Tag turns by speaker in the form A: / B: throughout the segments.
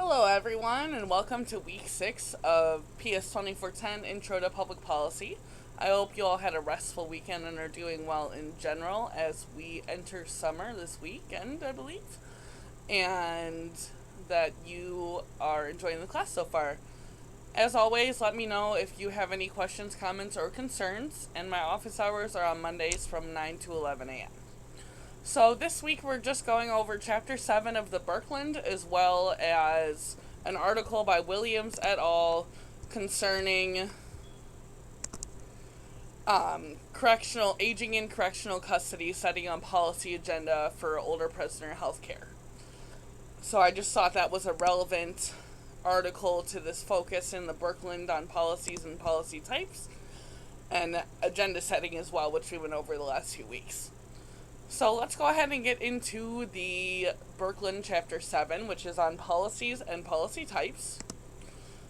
A: Hello, everyone, and welcome to week 6 of PS 2410 Intro to Public Policy. I hope you all had a restful weekend and are doing well in general as we enter summer this weekend, I believe, and that you are enjoying the class so far. As always, let me know if you have any questions, comments, or concerns, and my office hours are on Mondays from 9 to 11 a.m. So this week we're just going over Chapter 7 of the Birkeland, as well as an article by Williams et al. Concerning correctional aging in correctional custody, setting on policy agenda for older prisoner health care. So I just thought that was a relevant article to this focus in the Birkeland on policies and policy types, and agenda setting as well, which we went over the last few weeks. So let's go ahead and get into the Birkeland Chapter 7, which is on policies and policy types.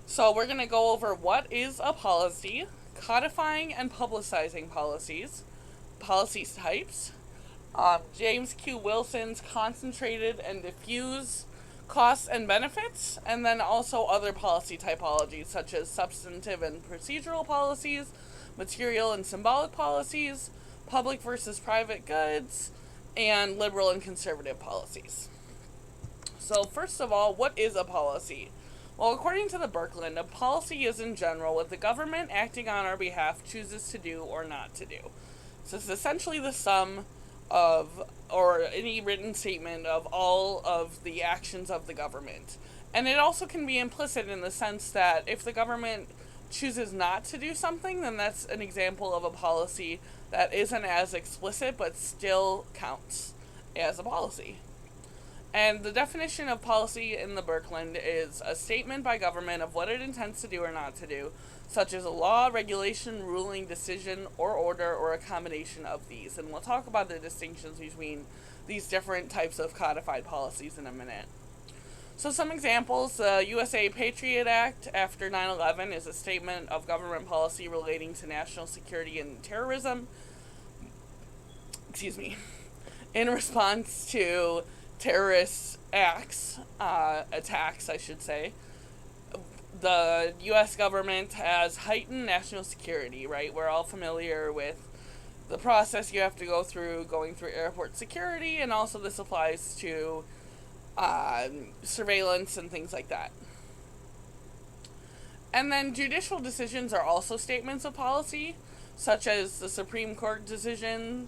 A: So we're going to go over what is a policy, codifying and publicizing policies, policy types, James Q. Wilson's concentrated and diffuse costs and benefits, and then also other policy typologies such as substantive and procedural policies, material and symbolic policies, public versus private goods, and liberal and conservative policies. So first of all, what is a policy? Well, according to the Birkeland, a policy is in general what the government acting on our behalf chooses to do or not to do. So it's essentially the sum of, or any written statement of all of the actions of the government. And it also can be implicit in the sense that if the government chooses not to do something, then that's an example of a policy that isn't as explicit but still counts as a policy. And the definition of policy in the Birkeland is a statement by government of what it intends to do or not to do, such as a law, regulation, ruling, decision, or order, or a combination of these. And we'll talk about the distinctions between these different types of codified policies in a minute. So some examples: the USA Patriot Act after 9/11 is a statement of government policy relating to national security and terrorism. In response to terrorist acts, attacks, I should say. The U.S. government has heightened national security, right? We're all familiar with the process you have to go through going through airport security, and also this applies to surveillance and things like that. And then judicial decisions are also statements of policy, such as the Supreme Court decision,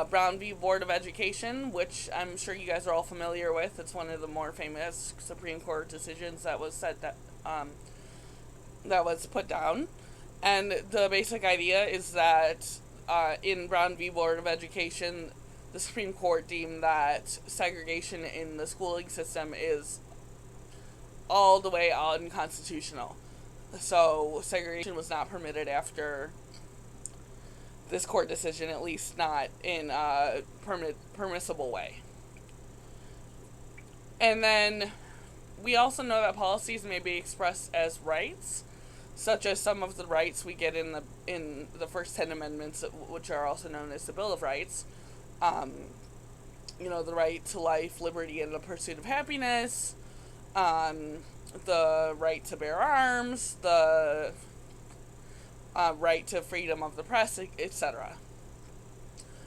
A: Brown v. Board of Education, which I'm sure you guys are all familiar with. It's one of the more famous Supreme Court decisions that was that was put down. And the basic idea is that in Brown v. Board of Education, the Supreme Court deemed that segregation in the schooling system is all the way unconstitutional. So segregation was not permitted after this court decision, at least not in a permissible way. And then we also know that policies may be expressed as rights, such as some of the rights we get in the first 10 amendments, which are also known as the Bill of Rights. The right to life, liberty, and the pursuit of happiness, the right to bear arms, the right to freedom of the press, etc.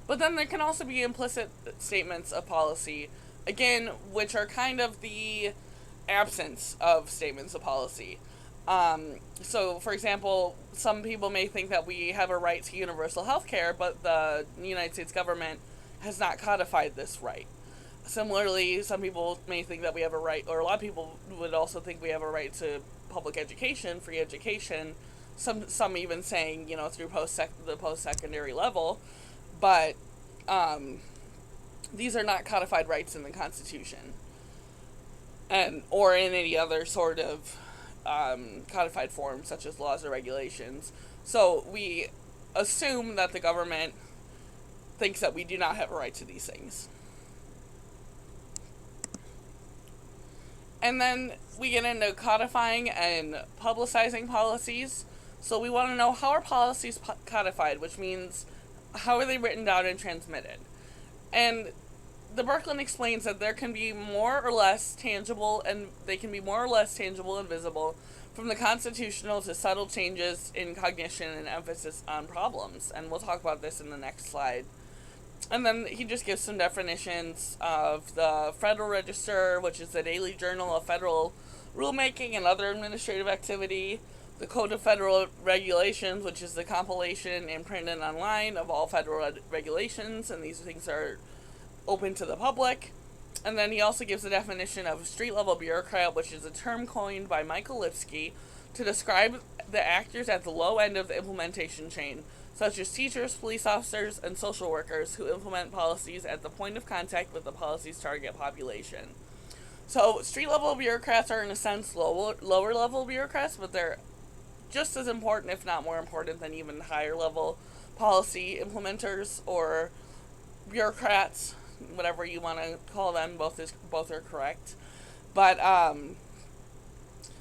A: But then there can also be implicit statements of policy, again, which are kind of the absence of statements of policy. So, for example, some people may think that we have a right to universal health care, but the United States government has not codified this right. Similarly, some people may think that we have a right, or a lot of people would also think we have a right to public education, free education, some even saying, through the post-secondary level, but these are not codified rights in the Constitution, or in any other sort of codified form, such as laws or regulations. So we assume that the government thinks that we do not have a right to these things. And then we get into codifying and publicizing policies. So we want to know, how are policies codified, which means how are they written down and transmitted? And the Birkeland explains that there can be more or less tangible, and they can be more or less tangible and visible from the constitutional to subtle changes in cognition and emphasis on problems. And we'll talk about this in the next slide. And then he just gives some definitions of the Federal Register, which is the daily journal of federal rulemaking and other administrative activity. The Code of Federal Regulations, which is the compilation and printed online of all federal regulations, and these things are open to the public. And then he also gives a definition of street-level bureaucrat, which is a term coined by Michael Lipsky to describe the actors at the low end of the implementation chain, such as teachers, police officers, and social workers who implement policies at the point of contact with the policy's target population. So street-level bureaucrats are, in a sense, lower-level bureaucrats, but they're just as important, if not more important, than even higher-level policy implementers or bureaucrats, whatever you want to call them. Both are correct. But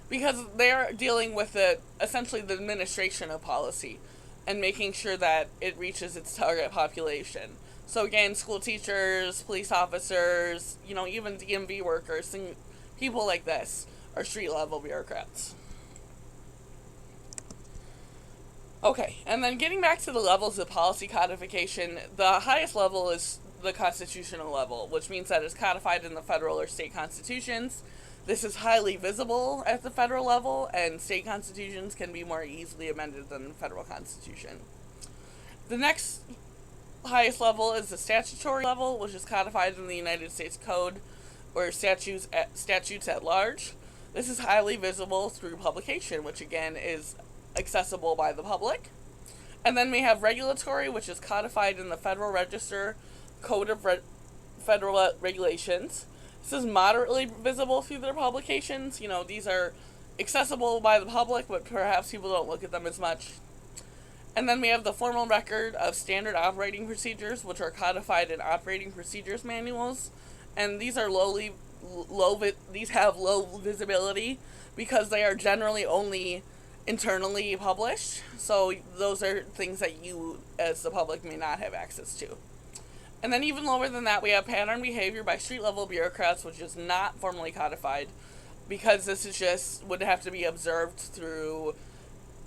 A: because they're dealing with essentially the administration of policy and making sure that it reaches its target population. So again, school teachers, police officers, even DMV workers, and people like this are street-level bureaucrats. Okay, and then getting back to the levels of policy codification, the highest level is the constitutional level, which means that it's codified in the federal or state constitutions. This is highly visible at the federal level, and state constitutions can be more easily amended than the federal constitution. The next highest level is the statutory level, which is codified in the United States Code or statutes at large. This is highly visible through publication, which again is accessible by the public. And then we have regulatory, which is codified in the Federal Register Code of Federal Regulations. This is moderately visible through their publications. These are accessible by the public, but perhaps people don't look at them as much. And then we have the formal record of standard operating procedures, which are codified in operating procedures manuals. And these are these have low visibility because they are generally only internally published. So those are things that you, as the public, may not have access to. And then even lower than that, we have pattern behavior by street-level bureaucrats, which is not formally codified, because this is would have to be observed through,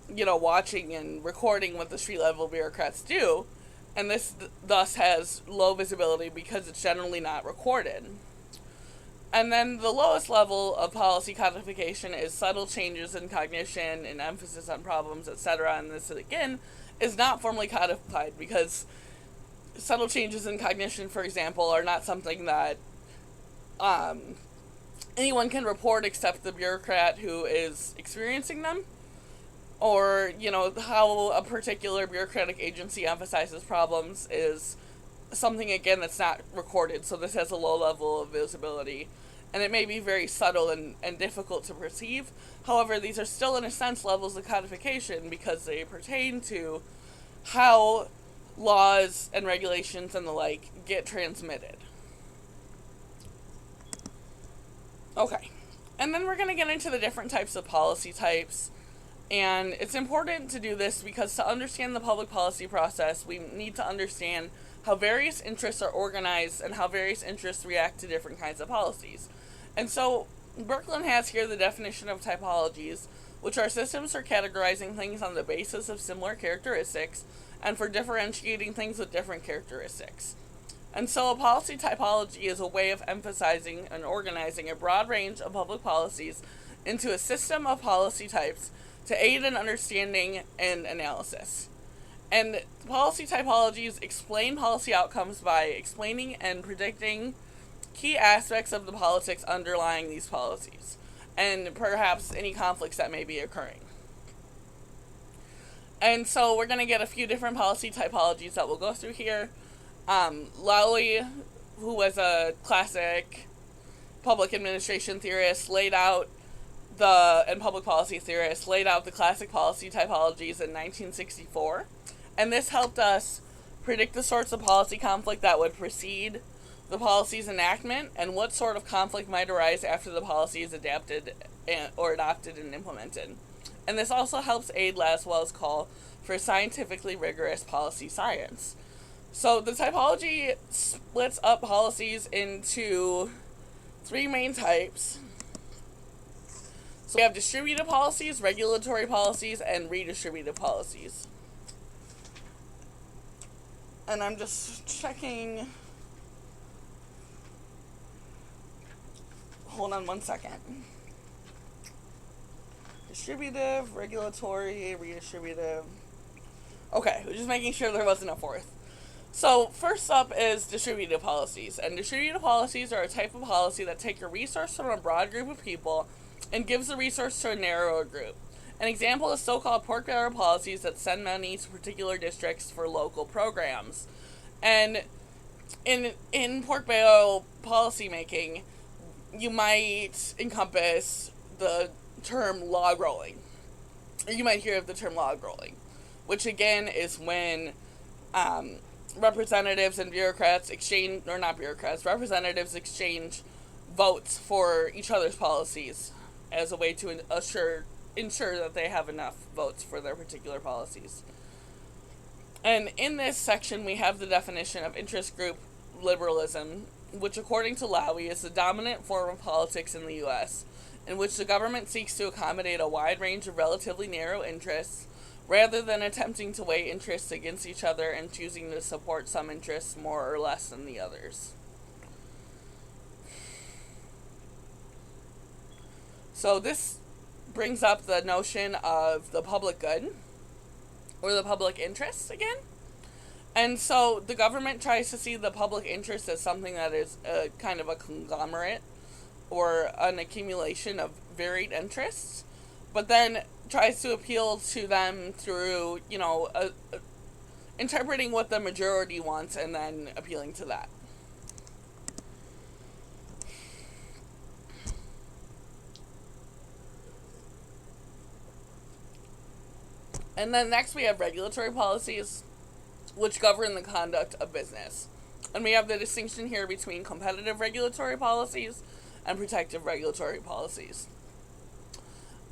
A: watching and recording what the street-level bureaucrats do, and this thus has low visibility because it's generally not recorded. And then the lowest level of policy codification is subtle changes in cognition and emphasis on problems, etc., and this, again, is not formally codified because subtle changes in cognition, for example, are not something that anyone can report except the bureaucrat who is experiencing them, or, how a particular bureaucratic agency emphasizes problems is something, again, that's not recorded, so this has a low level of visibility, and it may be very subtle and difficult to perceive. However, these are still, in a sense, levels of codification because they pertain to how laws and regulations and the like get transmitted. Okay, and then we're going to get into the different types of policy types, and it's important to do this because to understand the public policy process, we need to understand how various interests are organized and how various interests react to different kinds of policies. And so Birkeland has here the definition of typologies, which are systems for categorizing things on the basis of similar characteristics and for differentiating things with different characteristics. And so a policy typology is a way of emphasizing and organizing a broad range of public policies into a system of policy types to aid in understanding and analysis. And policy typologies explain policy outcomes by explaining and predicting key aspects of the politics underlying these policies, and perhaps any conflicts that may be occurring. And so we're going to get a few different policy typologies that we'll go through here. Lowey, who was a classic public administration theorist, and public policy theorist, laid out the classic policy typologies in 1964. And this helped us predict the sorts of policy conflict that would precede the policy's enactment and what sort of conflict might arise after the policy is adopted and implemented. And this also helps aid Laswell's call for scientifically rigorous policy science. So the typology splits up policies into three main types. So we have distributive policies, regulatory policies, and redistributive policies. And I'm just checking. Hold on one second. Distributive, regulatory, redistributive. Okay, we're just making sure there wasn't a fourth. So first up is distributive policies. And distributive policies are a type of policy that take a resource from a broad group of people and gives the resource to a narrower group. An example is so-called pork barrel policies that send money to particular districts for local programs. And in pork barrel policy making, you might encompass the term log rolling. Or you might hear of the term log rolling, which again is when representatives and bureaucrats exchange, or not bureaucrats, representatives exchange votes for each other's policies as a way to ensure that they have enough votes for their particular policies. And in this section, we have the definition of interest group liberalism, which according to Lowy is the dominant form of politics in the U.S., in which the government seeks to accommodate a wide range of relatively narrow interests, rather than attempting to weigh interests against each other and choosing to support some interests more or less than the others. So this brings up the notion of the public good, or the public interest again. And so the government tries to see the public interest as something that is a kind of a conglomerate or an accumulation of varied interests, but then tries to appeal to them through, interpreting what the majority wants and then appealing to that. And then next we have regulatory policies, which govern the conduct of business. And we have the distinction here between competitive regulatory policies and protective regulatory policies.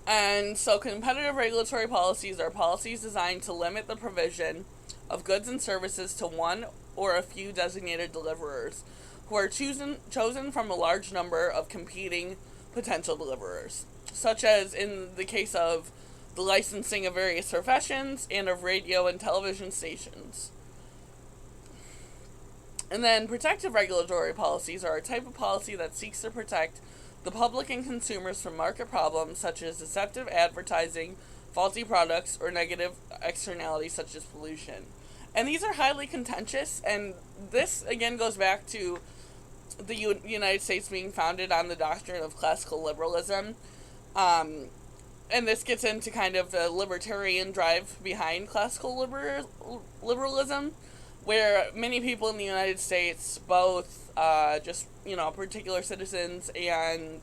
A: And so competitive regulatory policies are policies designed to limit the provision of goods and services to one or a few designated deliverers who are chosen from a large number of competing potential deliverers, such as in the case of the licensing of various professions and of radio and television stations. And then protective regulatory policies are a type of policy that seeks to protect the public and consumers from market problems such as deceptive advertising, faulty products, or negative externalities such as pollution. And these are highly contentious, and this again goes back to the United States being founded on the doctrine of classical liberalism. And this gets into kind of the libertarian drive behind classical liberalism, where many people in the United States, both particular citizens and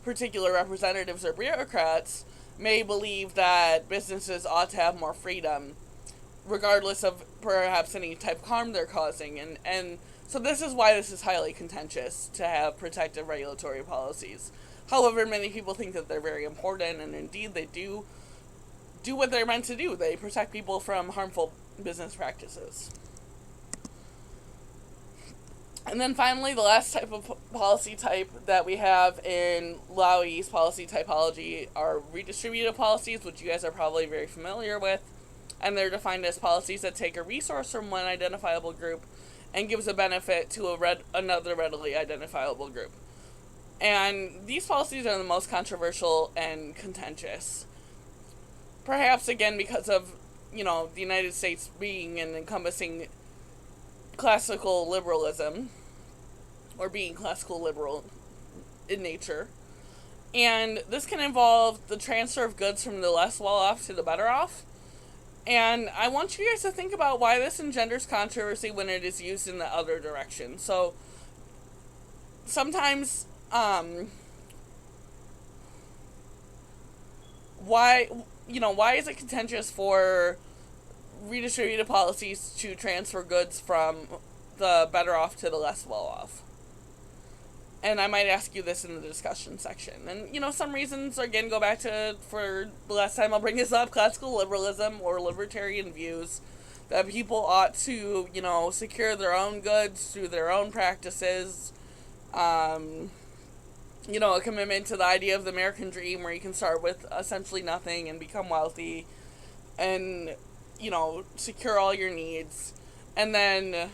A: particular representatives or bureaucrats, may believe that businesses ought to have more freedom, regardless of perhaps any type of harm they're causing. And so this is why this is highly contentious to have protective regulatory policies. However, many people think that they're very important, and indeed they do what they're meant to do. They protect people from harmful business practices. And then finally, the last type of policy type that we have in Lowy's policy typology are redistributive policies, which you guys are probably very familiar with. And they're defined as policies that take a resource from one identifiable group and gives a benefit to another readily identifiable group. And these policies are the most controversial and contentious. Perhaps, again, because of, the United States being and encompassing classical liberalism, or being classical liberal in nature. And this can involve the transfer of goods from the less well-off to the better off. And I want you guys to think about why this engenders controversy when it is used in the other direction. So, sometimes, why is it contentious for redistributive policies to transfer goods from the better off to the less well off? And I might ask you this in the discussion section. And, some reasons, again, go back to, for the last time I'll bring this up, classical liberalism or libertarian views. that people ought to, secure their own goods through their own practices. A commitment to the idea of the American dream where you can start with essentially nothing and become wealthy and, secure all your needs. And then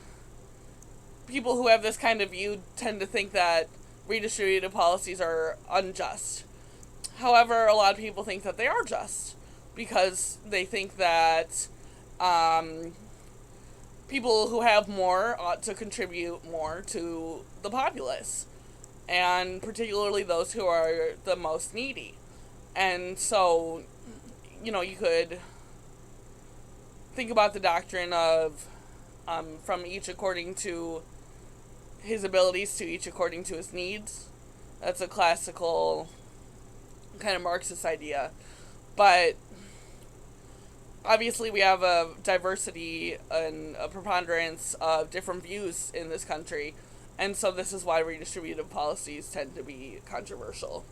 A: people who have this kind of view tend to think that redistributive policies are unjust. However, a lot of people think that they are just because they think that people who have more ought to contribute more to the populace, and particularly those who are the most needy. And so, you could think about the doctrine of from each according to his abilities to each according to his needs. That's a classical kind of Marxist idea. But obviously we have a diversity and a preponderance of different views in this country. And so this is why redistributive policies tend to be controversial.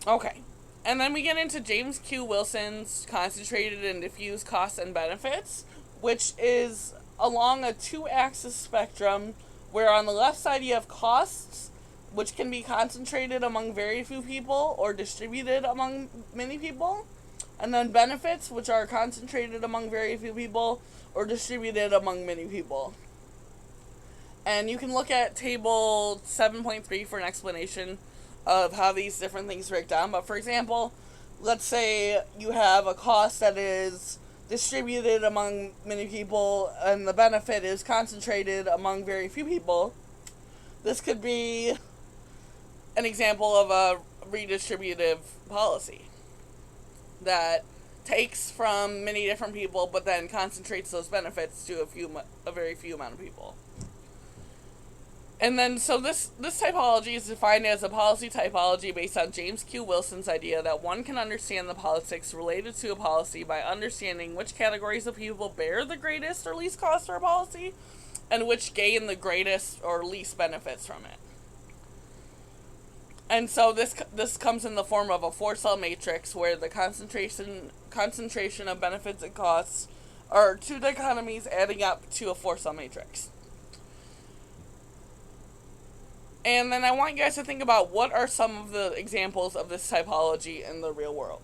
A: Okay. And then we get into James Q. Wilson's concentrated and diffuse costs and benefits, which is along a two-axis spectrum where on the left side you have costs, which can be concentrated among very few people or distributed among many people, and then benefits, which are concentrated among very few people or distributed among many people. And you can look at table 7.3 for an explanation of how these different things break down. But for example, let's say you have a cost that is distributed among many people and the benefit is concentrated among very few people. This could be an example of a redistributive policy that takes from many different people but then concentrates those benefits to a very few amount of people. And then, so this typology is defined as a policy typology based on James Q. Wilson's idea that one can understand the politics related to a policy by understanding which categories of people bear the greatest or least cost for a policy, and which gain the greatest or least benefits from it. And so this comes in the form of a 4-cell matrix where the concentration of benefits and costs are two dichotomies adding up to a 4-cell matrix. And then I want you guys to think about what are some of the examples of this typology in the real world.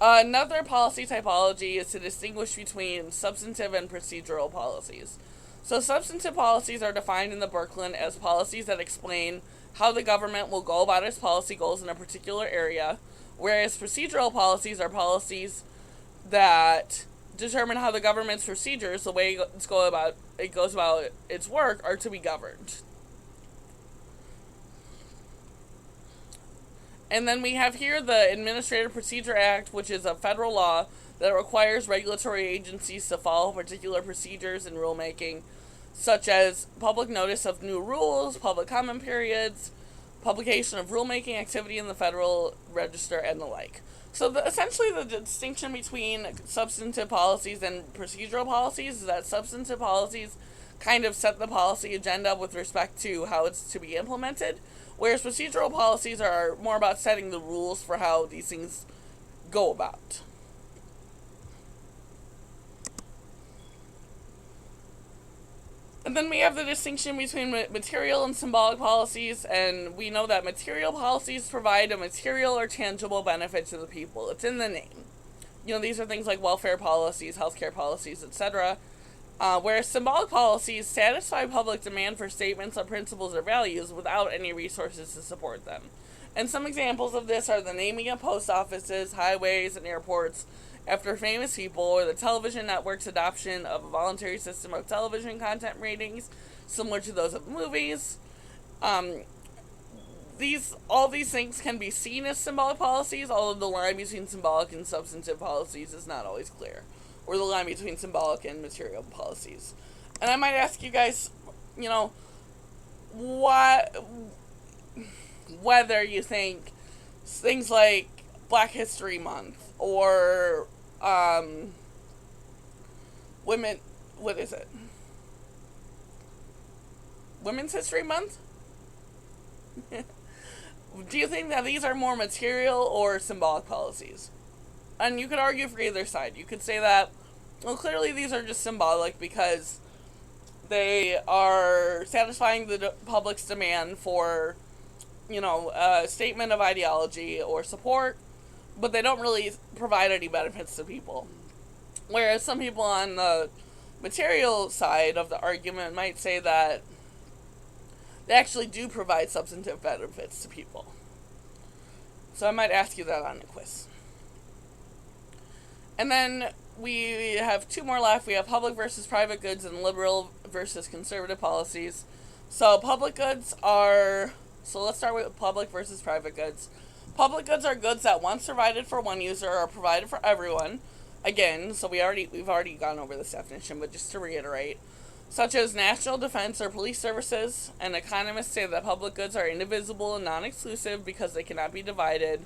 A: Another policy typology is to distinguish between substantive and procedural policies. So substantive policies are defined in the Birkeland as policies that explain how the government will go about its policy goals in a particular area, whereas procedural policies are policies that determine how the government's procedures, the way it goes about its work, are to be governed. And then we have here the Administrative Procedure Act, which is a federal law that requires regulatory agencies to follow particular procedures in rulemaking, such as public notice of new rules, public comment periods, publication of rulemaking activity in the Federal Register, and the like. So essentially the distinction between substantive policies and procedural policies is that substantive policies kind of set the policy agenda with respect to how it's to be implemented, whereas procedural policies are more about setting the rules for how these things go about. And then we have the distinction between material and symbolic policies, and we know that material policies provide a material or tangible benefit to the people. It's in the name. These are things like welfare policies, healthcare policies, etc. Whereas symbolic policies satisfy public demand for statements of principles or values without any resources to support them. And some examples of this are the naming of post offices, highways, and airports after famous people, or the television network's adoption of a voluntary system of television content ratings, similar to those of movies. All these things can be seen as symbolic policies, although the line between symbolic and substantive policies is not always clear, or the line between symbolic and material policies. And I might ask you guys, whether you think things like Black History Month or Women's History Month? Do you think that these are more material or symbolic policies? And you could argue for either side. You could say that, well, clearly these are just symbolic because they are satisfying the public's demand for, a statement of ideology or support, but they don't really provide any benefits to people. Whereas some people on the material side of the argument might say that they actually do provide substantive benefits to people. So I might ask you that on the quiz. And then we have two more left. We have public versus private goods and liberal versus conservative policies. So public goods are... So let's start with public versus private goods. Public goods are goods that once provided for one user are provided for everyone. Again, so we've already gone over this definition, but just to reiterate, such as national defense or police services, and economists say that public goods are indivisible and non-exclusive because they cannot be divided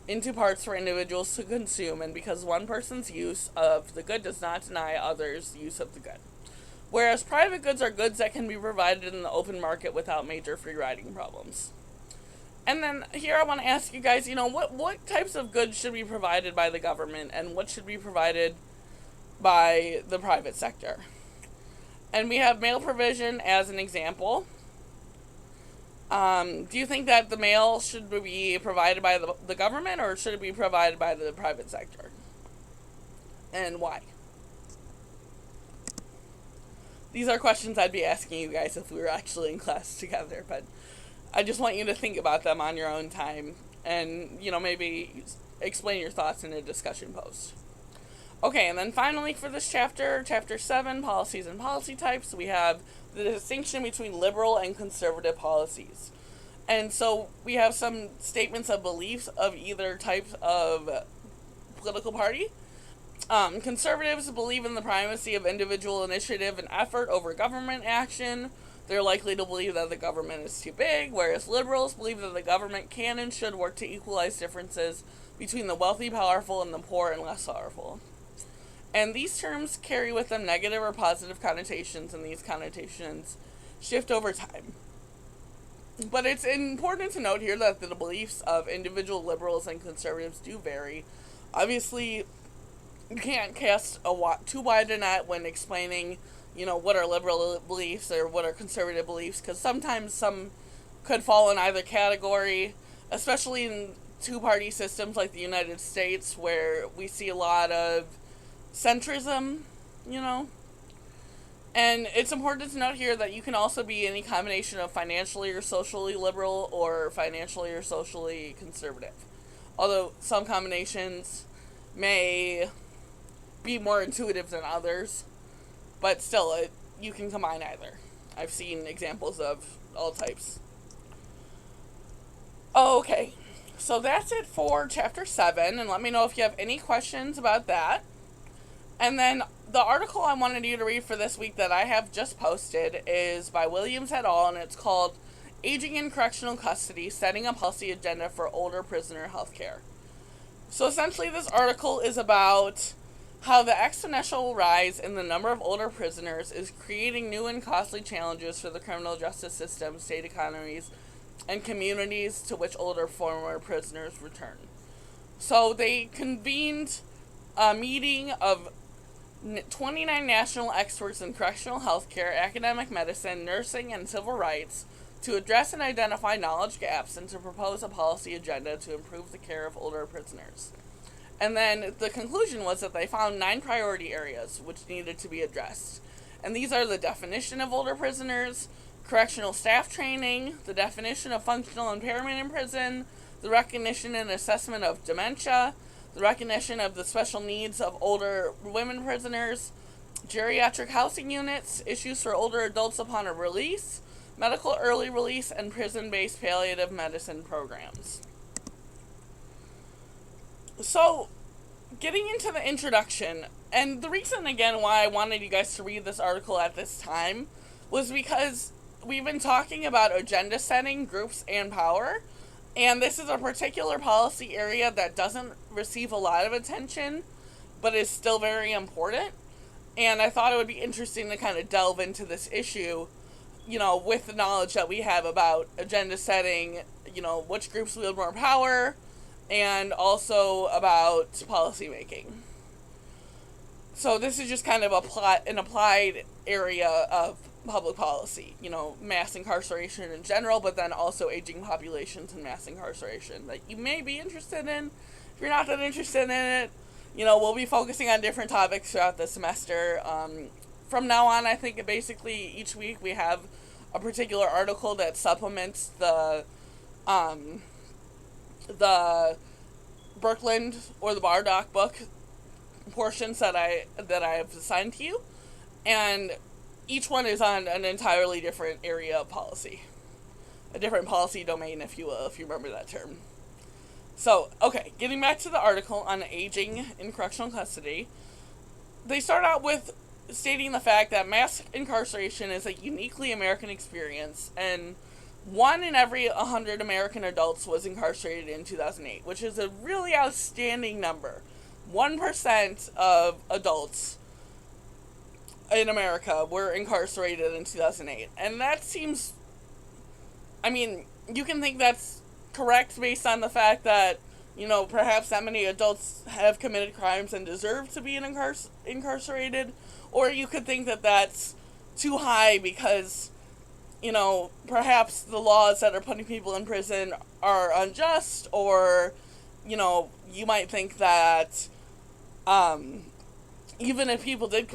A: into parts for individuals to consume, and because one person's use of the good does not deny others' use of the good. Whereas private goods are goods that can be provided in the open market without major free riding problems. And then here I want to ask you guys, what types of goods should be provided by the government and what should be provided by the private sector? And we have mail provision as an example. Do you think that the mail should be provided by the government or should it be provided by the private sector? And why? These are questions I'd be asking you guys if we were actually in class together, but I just want you to think about them on your own time and, maybe explain your thoughts in a discussion post. Okay, and then finally for this chapter, Chapter 7, Policies and Policy Types, we have the distinction between liberal and conservative policies. And so we have some statements of beliefs of either type of political party. Conservatives believe in the primacy of individual initiative and effort over government action. They're likely to believe that the government is too big, whereas liberals believe that the government can and should work to equalize differences between the wealthy, powerful, and the poor and less powerful. And these terms carry with them negative or positive connotations, and these connotations shift over time. But it's important to note here that the beliefs of individual liberals and conservatives do vary. Obviously, you can't cast too wide a net when explaining, what are liberal beliefs or what are conservative beliefs, because sometimes some could fall in either category, especially in two-party systems like the United States, where we see a lot of centrism, and it's important to note here that you can also be any combination of financially or socially liberal or financially or socially conservative, although some combinations may be more intuitive than others, but still, you can combine either. I've seen examples of all types. Okay, so that's it for Chapter 7, and let me know if you have any questions about that. And then the article I wanted you to read for this week that I have just posted is by Williams et al., and it's called Aging in Correctional Custody, Setting a Policy Agenda for Older Prisoner Healthcare. So essentially this article is about how the exponential rise in the number of older prisoners is creating new and costly challenges for the criminal justice system, state economies, and communities to which older former prisoners return. So they convened a meeting of 29 national experts in correctional healthcare, academic medicine, nursing, and civil rights to address and identify knowledge gaps and to propose a policy agenda to improve the care of older prisoners. And then the conclusion was that they found 9 priority areas which needed to be addressed. And these are the definition of older prisoners, correctional staff training, the definition of functional impairment in prison, the recognition and assessment of dementia, the recognition of the special needs of older women prisoners, geriatric housing units, issues for older adults upon a release, medical early release, and prison-based palliative medicine programs. So, getting into the introduction, and the reason again why I wanted you guys to read this article at this time was because we've been talking about agenda setting, groups, and power. And this is a particular policy area that doesn't receive a lot of attention, but is still very important. And I thought it would be interesting to kind of delve into this issue with the knowledge that we have about agenda setting, which groups wield more power, and also about policy making. So this is just kind of an applied area of public policy, mass incarceration in general, but then also aging populations and mass incarceration that you may be interested in. If you're not that interested in it, we'll be focusing on different topics throughout the semester. From now on, I think basically each week we have a particular article that supplements the Birkeland or the Bardock book portions that I've assigned to you, and each one is on an entirely different area of policy, a different policy domain, if you will, if you remember that term. So, okay, getting back to the article on aging in correctional custody, they start out with stating the fact that mass incarceration is a uniquely American experience, and 1 in every 100 American adults was incarcerated in 2008, which is a really outstanding number. 1% of adults in America were incarcerated in 2008. And that seems, you can think that's correct based on the fact that, perhaps that many adults have committed crimes and deserve to be incarcerated. Or you could think that that's too high because, perhaps the laws that are putting people in prison are unjust, or, you might think that, even if people did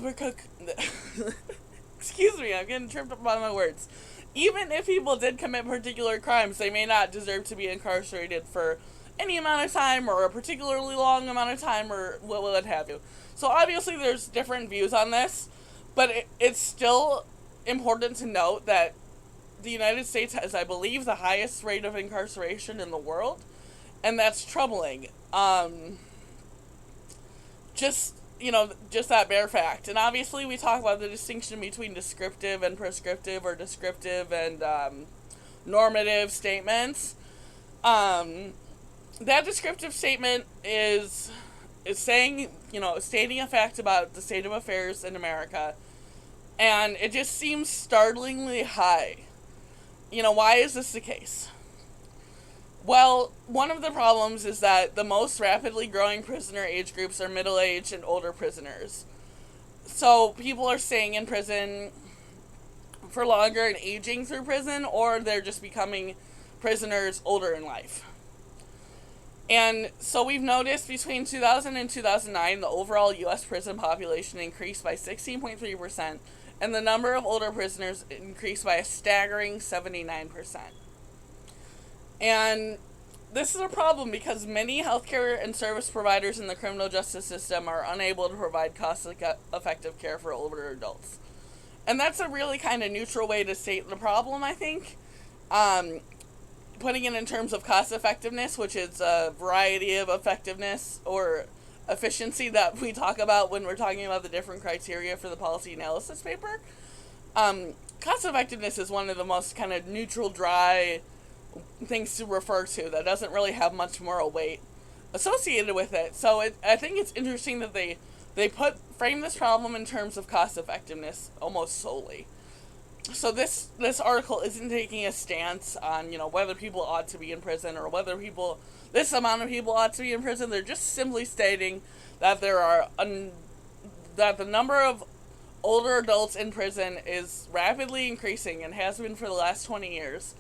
A: excuse me, I'm getting tripped up by my words. Even if people did commit particular crimes, they may not deserve to be incarcerated for any amount of time, or a particularly long amount of time, or what have you. So obviously there's different views on this, but it's still important to note that the United States has, I believe, the highest rate of incarceration in the world, and that's troubling. Just that bare fact. And obviously we talk about the distinction between descriptive and prescriptive, or descriptive and normative statements. That descriptive statement is saying, stating a fact about the state of affairs in America, and it just seems startlingly high. Why is this the case? Well, one of the problems is that the most rapidly growing prisoner age groups are middle-aged and older prisoners. So people are staying in prison for longer and aging through prison, or they're just becoming prisoners older in life. And so we've noticed between 2000 and 2009, the overall U.S. prison population increased by 16.3%, and the number of older prisoners increased by a staggering 79%. And this is a problem because many healthcare and service providers in the criminal justice system are unable to provide cost-effective care for older adults. And that's a really kind of neutral way to state the problem, I think. Putting it in terms of cost effectiveness, which is a variety of effectiveness or efficiency that we talk about when we're talking about the different criteria for the policy analysis paper. Cost effectiveness is one of the most kind of neutral, dry things to refer to that doesn't really have much moral weight associated with it. So I think it's interesting that they frame this problem in terms of cost effectiveness almost solely. So this article isn't taking a stance on, whether people ought to be in prison, or whether this amount of people ought to be in prison. They're just simply stating that that the number of older adults in prison is rapidly increasing and has been for the last 20 years.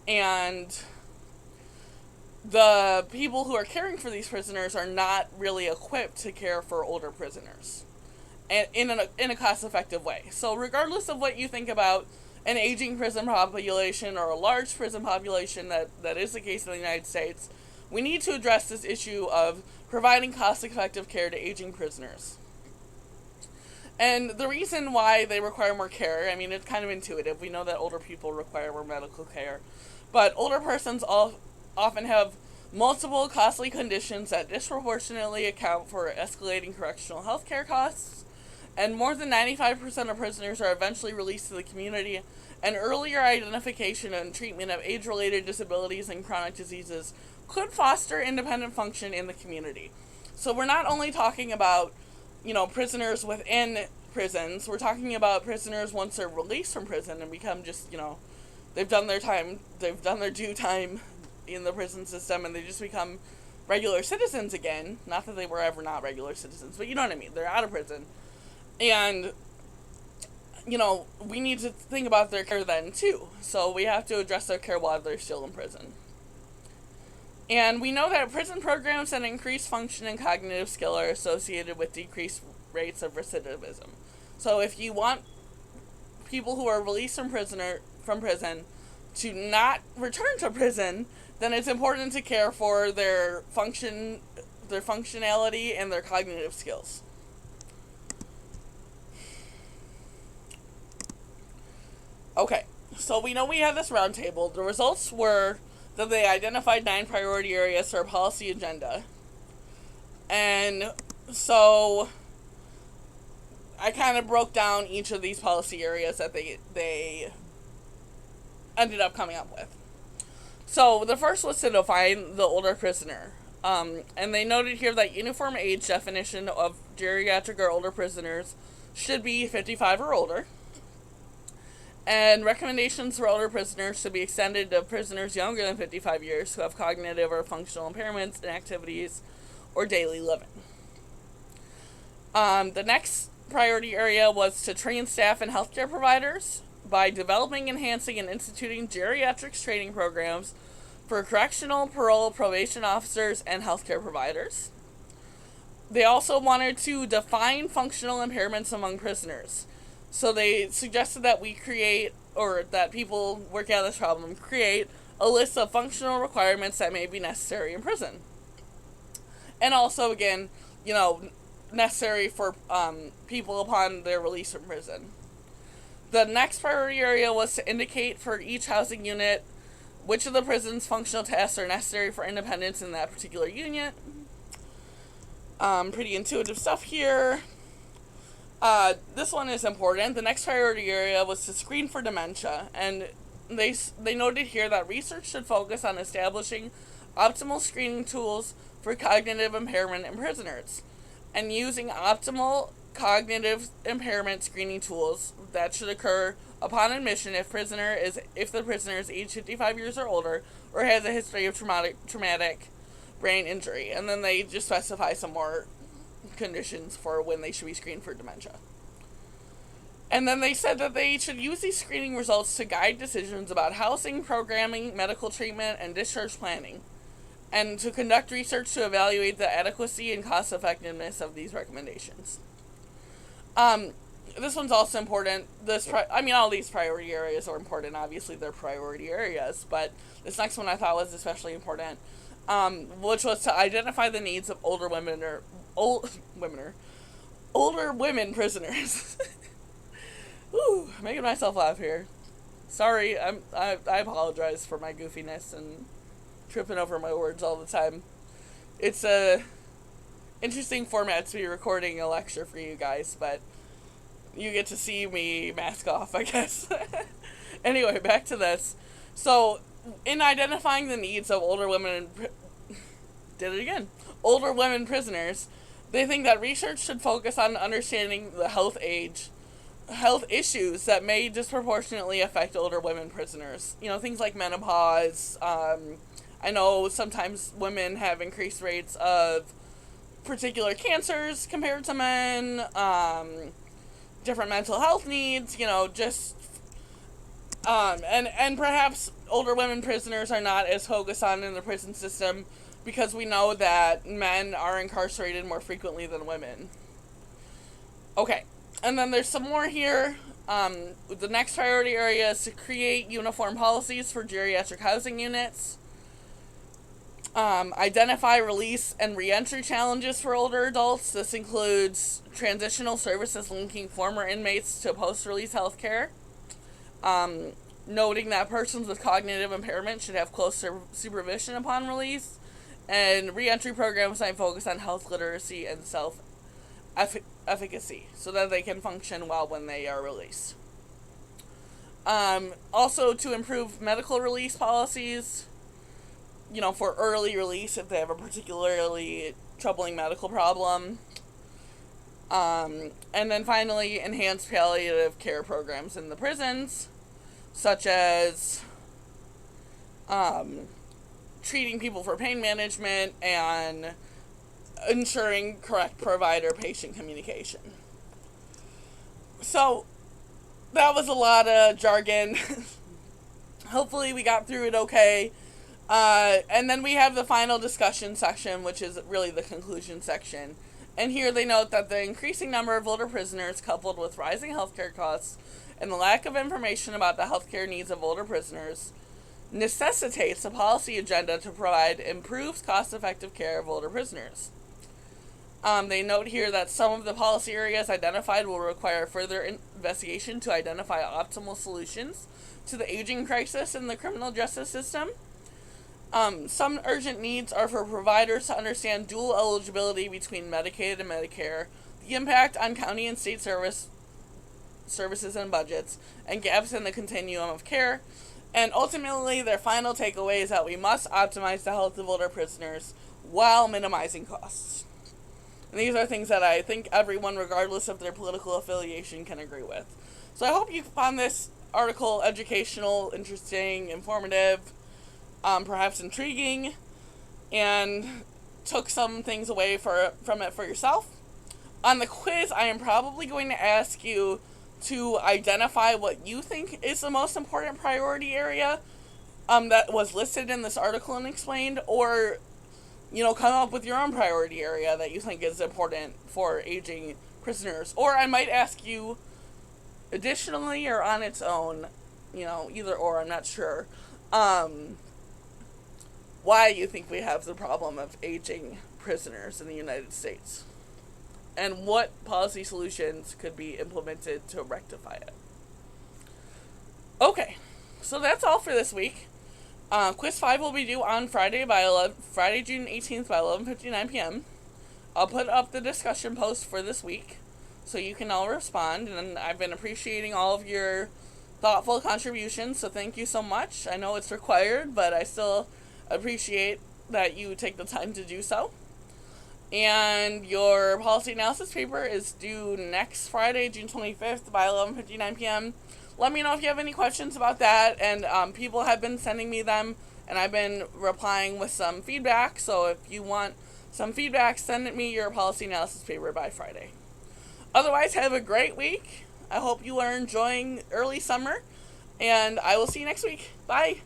A: And the people who are caring for these prisoners are not really equipped to care for older prisoners in a cost-effective way. So regardless of what you think about an aging prison population or a large prison population, that is the case in the United States, we need to address this issue of providing cost-effective care to aging prisoners. And the reason why they require more care, it's kind of intuitive. We know that older people require more medical care. But older persons often have multiple costly conditions that disproportionately account for escalating correctional health care costs. And more than 95% of prisoners are eventually released to the community, and earlier identification and treatment of age-related disabilities and chronic diseases could foster independent function in the community. So we're not only talking about, prisoners within prisons. We're talking about prisoners once they're released from prison and become just, they've done their time, they've done their due time in the prison system, and they just become regular citizens again. Not that they were ever not regular citizens, but you know what I mean. They're out of prison. And, we need to think about their care then, too. So we have to address their care while they're still in prison. And we know that prison programs that increase function and cognitive skill are associated with decreased rates of recidivism. So if you want people who are released from prison to not return to prison, then it's important to care for their functionality and their cognitive skills. Okay, so we know we have this roundtable. The results were that they identified 9 priority areas for a policy agenda. And so I kind of broke down each of these policy areas that they ended up coming up with. So the first was to define the older prisoner. And they noted here that uniform age definition of geriatric or older prisoners should be 55 or older. And recommendations for older prisoners should be extended to prisoners younger than 55 years who have cognitive or functional impairments in activities or daily living. The next priority area was to train staff and healthcare providers by developing, enhancing, and instituting geriatrics training programs for correctional, parole, probation officers, and healthcare providers. They also wanted to define functional impairments among prisoners. So they suggested that we create, or that people working out this problem, create a list of functional requirements that may be necessary in prison. And also, again, necessary for people upon their release from prison. The next priority area was to indicate for each housing unit which of the prison's functional tasks are necessary for independence in that particular unit. Pretty intuitive stuff here. This one is important. The next priority area was to screen for dementia, and they noted here that research should focus on establishing optimal screening tools for cognitive impairment in prisoners, and using optimal cognitive impairment screening tools that should occur upon admission if the prisoner is age 55 years or older or has a history of traumatic brain injury. And then they just specify some more conditions for when they should be screened for dementia. And then they said that they should use these screening results to guide decisions about housing, programming, medical treatment, and discharge planning, and to conduct research to evaluate the adequacy and cost effectiveness of these recommendations. This one's also important. All these priority areas are important. Obviously, they're priority areas, but this next one I thought was especially important, which was to identify the needs of older women prisoners. Ooh, making myself laugh here. Sorry, I apologize for my goofiness and tripping over my words all the time. It's a interesting format to be recording a lecture for you guys, but you get to see me mask off, I guess. Anyway, back to this. So, in identifying the needs of older women prisoners, they think that research should focus on understanding the health issues that may disproportionately affect older women prisoners. Things like menopause. I know sometimes women have increased rates of particular cancers compared to men, different mental health needs, and perhaps older women prisoners are not as focused on in the prison system because we know that men are incarcerated more frequently than women. Okay, and then there's some more here. The next priority area is to create uniform policies for geriatric housing units. Identify release and reentry challenges for older adults. This includes transitional services linking former inmates to post-release health care. Noting that persons with cognitive impairment should have close supervision upon release. And reentry programs that focus on health literacy and self-efficacy so that they can function well when they are released. Also to improve medical release policies, for early release if they have a particularly troubling medical problem. And then finally, enhanced palliative care programs in the prisons, such as treating people for pain management and ensuring correct provider-patient communication. So, that was a lot of jargon. Hopefully we got through it okay. And then we have the final discussion section, which is really the conclusion section. And here they note that the increasing number of older prisoners, coupled with rising healthcare costs and the lack of information about the healthcare needs of older prisoners, necessitates a policy agenda to provide improved, cost-effective care of older prisoners. They note here that some of the policy areas identified will require further investigation to identify optimal solutions to the aging crisis in the criminal justice system. Some urgent needs are for providers to understand dual eligibility between Medicaid and Medicare, the impact on county and state services and budgets, and gaps in the continuum of care. And ultimately, their final takeaway is that we must optimize the health of older prisoners while minimizing costs. And these are things that I think everyone, regardless of their political affiliation, can agree with. So I hope you found this article educational, interesting, informative, perhaps intriguing, and took some things away from it for yourself. On the quiz, I am probably going to ask you to identify what you think is the most important priority area that was listed in this article and explained, or come up with your own priority area that you think is important for aging prisoners. Or I might ask you additionally or on its own, either or, I'm not sure, why you think we have the problem of aging prisoners in the United States, and what policy solutions could be implemented to rectify it. Okay, so that's all for this week. Quiz 5 will be due on Friday, June 18th by 11:59 p.m. I'll put up the discussion post for this week, so you can all respond, and I've been appreciating all of your thoughtful contributions, so thank you so much. I know it's required, but I still appreciate that you take the time to do so. And your policy analysis paper is due next Friday, June 25th by 11:59 p.m. Let me know if you have any questions about that, and people have been sending me them, and I've been replying with some feedback, so if you want some feedback, send me your policy analysis paper by Friday. Otherwise, have a great week. I hope you are enjoying early summer, and I will see you next week. Bye!